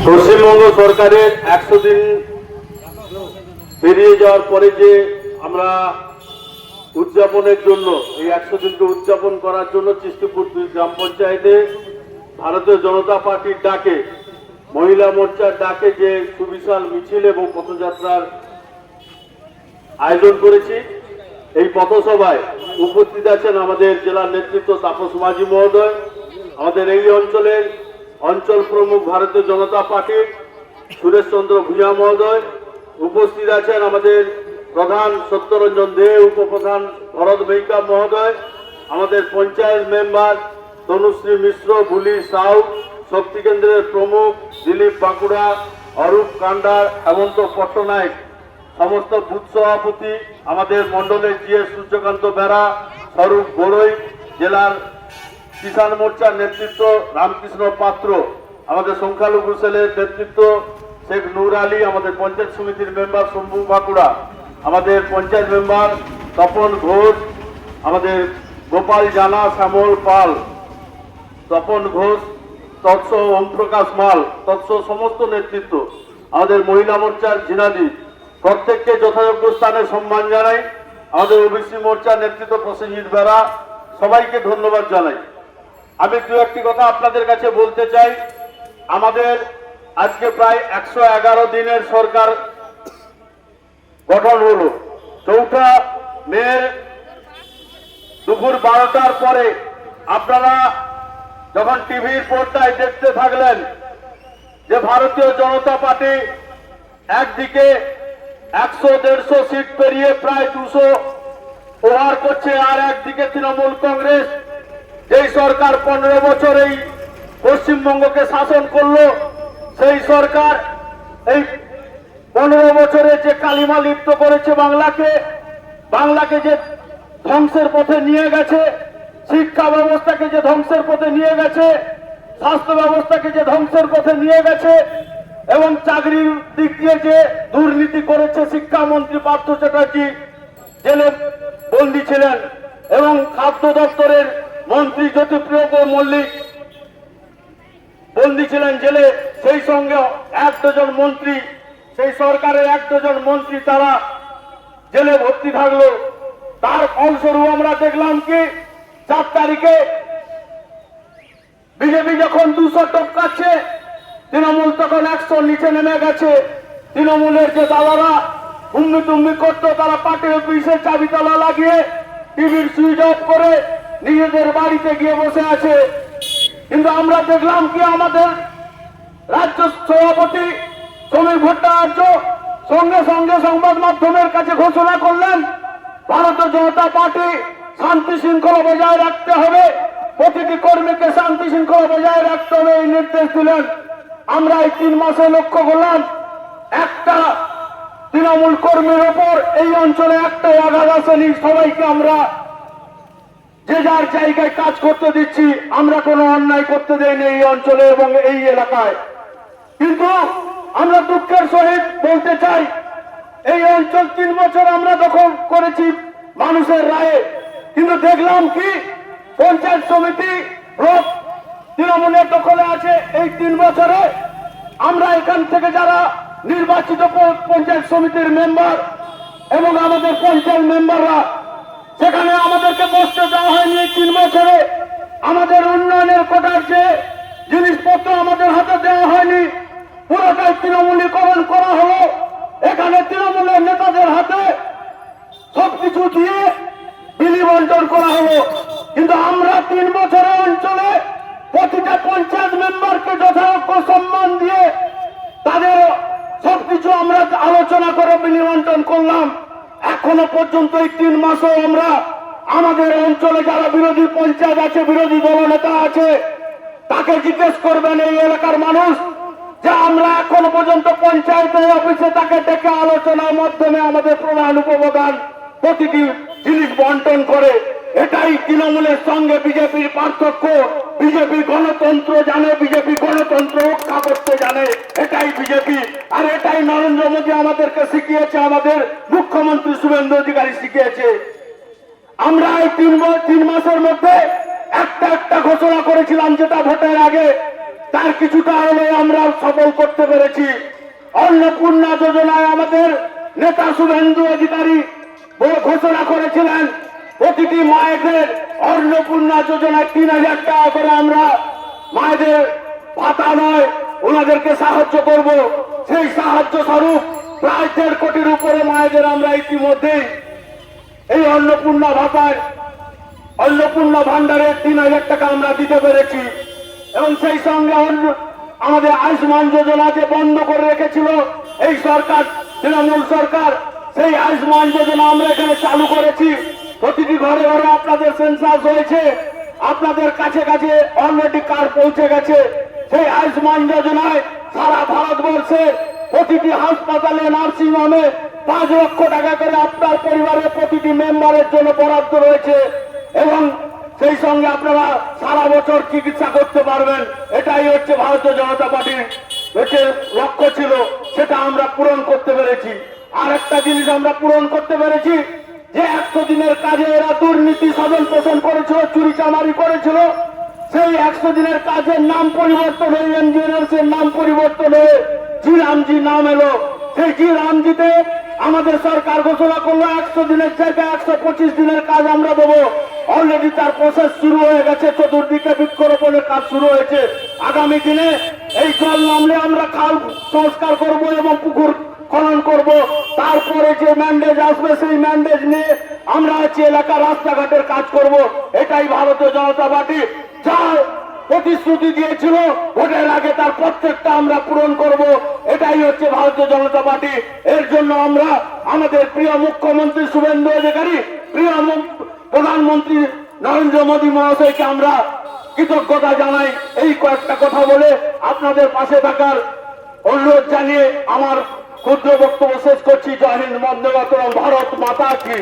পশ্চিমবঙ্গ সরকারের 100 দিন পেরিয়ে যাওয়ার পরে যে আমরা উদযাপনের জন্য এই 100 দিনকে উদযাপন করার জন্য চিস্তিপুর 2 গ্রাম পঞ্চায়েতে ভারতীয় জনতা পার্টির ডাকে মহিলা মোর্চার ডাকে যে সুবিশাল মিছিল এবং পথযাত্রার আয়োজন করেছি। এই পথসভায় উপস্থিত আছেন আমাদের জেলার নেতৃত্ব তাপস মাঝি মহোদয়, আমাদের এই অঞ্চলের অঞ্চল প্রমুখ ভারতীয় জনতা পার্টির সুরেশ চন্দ্র ভূঁইয়া মহোদয়, উপস্থিত আছেন আমাদের প্রধান সত্যরঞ্জন দে, উপপ্রধান ভরত ভৈকা মহোদয়, আমাদের পঞ্চায়েত মেম্বার তনুশ্রী মিশ্র, বুলি সাউ, শক্তি কেন্দ্রের প্রমুখ দিলীপ বাঁকুড়া, অরূপ কান্ডার, হেমন্ত পট্টনায়ক, সমস্ত বুথ সভাপতি, আমাদের মন্ডলের জিএস সূর্যকান্ত বেড়া, স্বরূপ বড়ই, জেলার কিষাণ মোর্চার নেতৃত্ব রামকৃষ্ণ পাত্র, আমাদের সংখ্যালঘু সেলের নেতৃত্ব শেখ নূর আলী, আমাদের পঞ্চায়েত সমিতির মেম্বার শম্ভু বাঁকুড়া, আমাদের পঞ্চায়েত মেম্বার তপন ঘোষ, আমাদের গোপাল জানা, শ্যামল পাল, তপন ঘোষ, তৎস ওমপ্রকাশ মাল, তৎস সমস্ত নেতৃত্ব, আমাদের মহিলা মোর্চার জিনাদি, প্রত্যেককে যথাযোগ্য স্থানে সম্মান জানাই। আমাদের ওবিসি মোর্চার নেতৃত্ব প্রসেনজিৎ বেড়া, সবাইকে ধন্যবাদ জানাই। আমি দু একটি কথা আপনাদের কাছে বলতে চাই। আমাদের আজকে প্রায় 111 দিনের সরকার গঠন হলো। 4 মে দুপুর 12টার পরে আপনারা যখন টিভির পর্দায় দেখতে থাকলেন যে ভারতীয় জনতা পার্টি একদিকে 100-150 সিট পেরিয়ে প্রায় 200 ওভার করছে, আর একদিকে তৃণমূল কংগ্রেস, যেই সরকার 15 বছর এই পশ্চিমবঙ্গকে শাসন করলো, সেই সরকার এই 15 বছরে যে কালিমা লিপ্ত করেছে বাংলাকে যে ধ্বংসের পথে নিয়ে গেছে, শিক্ষা ব্যবস্থাকে যে ধ্বংসের পথে নিয়ে গেছে, স্বাস্থ্য ব্যবস্থাকে যে ধ্বংসের পথে নিয়ে গেছে, এবং চাকরির দিক দিয়ে যে দুর্নীতি করেছে, শিক্ষামন্ত্রী পার্থ চ্যাটার্জি জেলে বন্দী ছিলেন, এবং খাদ্য দপ্তরের মন্ত্রী জ্যোতিপ্রিয় মল্লিক বন্দী ছিলেন জেলে, সেই সঙ্গে 1 ডজন মন্ত্রী, সেই সরকারের 1 ডজন মন্ত্রী তারা জেলে ভর্তি থাকলো। তার ফলস্বরূপ আমরা দেখলাম কি 4 তারিখে বিজেপি যখন 200 টপকাচ্ছে, তৃণমূল তখন 100 নিচে নেমে গেছে। তৃণমূলের যে দাদারা হুম্মি তুম্মি করতো, তারা পার্টি অফিসের চাবি তালা লাগিয়ে টিভির সুইচ অফ করে নিজেদের বাড়িতে গিয়ে বসে আছে। কিন্তু আমরা দেখলাম কি আমাদের রাজ্য সভাপতি সমীর ভট্টাচার্য সঙ্গে সঙ্গে সংবাদ মাধ্যমের কাছে ঘোষণা করলেন, ভারতীয় জনতা পার্টি শান্তি শৃঙ্খলা বজায় রাখতে হবে, প্রতিটি কর্মীকে শান্তি শৃঙ্খলা বজায় রাখতে হবে, এই নির্দেশ দিলেন। আমরা এই 3 মাসে লক্ষ্য করলাম একটা তৃণমূল কর্মীর ওপর এই অঞ্চলে একটা আঘাত আসেনি। সবাইকে আমরা যে যার জায়গায় কাজ করতে দিচ্ছি, আমরা কোনো অন্যায় করতে দেইনি এই অঞ্চলে এবং এই এলাকায়। কিন্তু আমরা দুঃখের সহিত বলতে চাই, এই অঞ্চল 3 বছর আমরা দখল করেছি মানুষের রায়ে, কিন্তু দেখলাম কি পঞ্চায়েত সমিতি ব্লক তৃণমূলের দখলে আছে। এই 3 বছরে আমরা এখান থেকে যারা নির্বাচিত পঞ্চায়েত সমিতির মেম্বার এবং আমাদের পঞ্চায়েত মেম্বাররা, সেখানে আমাদেরকে বসতে দেওয়া হয়নি। এই 3 বছরে আমাদের উন্নয়নের কোটার যে জিনিসপত্র আমাদের হাতে দেওয়া হয়নি, পুরোটাই তৃণমূলীকরণ করা হলো। এখানে তৃণমূলের নেতাদের হাতে সবকিছু দিয়ে বিলি বন্টন করা হলো। কিন্তু আমরা 3 বছরের অঞ্চলে প্রতিটা পঞ্চায়েত মেম্বারকে যথাযোগ্য সম্মান দিয়ে তাদের সবকিছু আমরা আলোচনা করে বিলি বন্টন করলাম। এখনো পর্যন্ত এই 3 মাসও আমরা আমাদের অঞ্চলে যারা বিরোধী পঞ্চায়েত আছে, বিরোধী দলনেতা আছে, তাকে জিজ্ঞেস করবেন এই এলাকার মানুষ যে আমরা এখনো পর্যন্ত পঞ্চায়েতের অফিসে তাকে ডেকে আলোচনার মাধ্যমে আমাদের প্রধান উপপ্রধান প্রতিটি জিনিস বন্টন করে। এটাই তৃণমূলের সঙ্গে বিজেপির পার্থক্য। বিজেপি গণতন্ত্র জানে, বিজেপি গণতন্ত্র রক্ষা করতে জানে, এটাই বিজেপি। আর এটাই নরেন্দ্র মোদী আমাদেরকে শিখিয়েছে, আমাদের মুখ্যমন্ত্রী শুভেন্দু অধিকারী শিখিয়েছে। আমরা এই 3 মাসের মধ্যে একটা ঘোষণা করেছিলাম, যেটা ভোটের আগে তার কিছুটা হলে আমরা সফল করতে পেরেছি। অন্নপূর্ণা যোজনায় আমাদের নেতা শুভেন্দু অধিকারী ঘোষণা করেছিলেন প্রতিটি মায়েদের অন্নপূর্ণা যোজনায় ৩,০০০ টাকা করে আমরা মায়েদের ভাতা নয় ওনাদেরকে সাহায্য করব। সেই সাহায্য স্বরূপ প্রায় ১.৫ কোটির উপরে মায়েদের আমরা ইতিমধ্যেই এই অন্নপূর্ণা ভাতায় অন্নপূর্ণা ভান্ডারের ৩,০০০ টাকা আমরা দিতে পেরেছি। এবং সেই সঙ্গে আমাদের আয়ুষ্মান যোজনা যে বন্ধ করে রেখেছিল এই সরকার, তৃণমূল সরকার, সেই আয়ুষ্মান যোজনা আমরা এখানে চালু করেছি। প্রতিটি ঘরে ঘরে আপনাদের সেন্সাস হয়েছে, আপনাদের কাছে কাছে অলরেডি কার্ড পৌঁছে গেছে। সেই আয়ুষ্মান যোজনায় সারা ভারতবর্ষে প্রতিটি হাসপাতালে, নার্সিং হোমে 5 লক্ষ টাকা করে আপনার পরিবারের প্রতিটি মেম্বারের জন্য বরাদ্দ রয়েছে এবং সেই সঙ্গে আপনারা সারা বছর চিকিৎসা করতে পারবেন। এটাই হচ্ছে ভারতীয় জনতা পার্টির হচ্ছে লক্ষ্য ছিল, সেটা আমরা পূরণ করতে পেরেছি। আর একটা জিনিস আমরা পূরণ করতে পেরেছি যে 100 দিনের কাজে এরা দুর্নীতি সাধন পোষণ করেছিল, চুরি চামারি করেছিল, সেই 100 দিনের কাজের নাম পরিবর্তন হয়ে এনজিওর নাম পরিবর্তন হয়ে জি রামজি নাম এলো। সেই জি রামজিতে আমাদের সরকার ঘোষণা করলো 100 দিনের জায়গায় 125 দিনের কাজ আমরা দেবো। অলরেডি তার প্রসেস শুরু হয়ে গেছে, চতুর্দিকে বৃক্ষরোপণের কাজ শুরু হয়েছে। আগামী দিনে এই জল নামলে আমরা খাল সংস্কার করব এবং পুকুর খনন করব। তারপরে যে ম্যান্ডেজ আসবে সেই ম্যান্ডেজ নিয়ে আমরা হচ্ছে এলাকার রাস্তাঘাটের কাজ করব। এটাই ভারতীয় জনতা পার্টি যা প্রতিশ্রুতি দিয়েছিল ভোটের আগে তার প্রত্যেকটা আমরা পূরণ করব। এটাই হচ্ছে ভারতীয় জনতা পার্টি। এর জন্য আমরা আমাদের প্রিয় মুখ্যমন্ত্রী শুভেন্দু অধিকারী, প্রিয় প্রধানমন্ত্রী নরেন্দ্র মোদী মহাশয়কে আমরা কৃতজ্ঞতা জানাই। এই কয়েকটা কথা বলে আপনাদের পাশে থাকার অনুরোধ জানিয়ে আমার ক্ষুদ্র বক্তব্য শেষ করছি। জয় হিন্দ, বন্দে মাতরম, ভারত মাতা কি।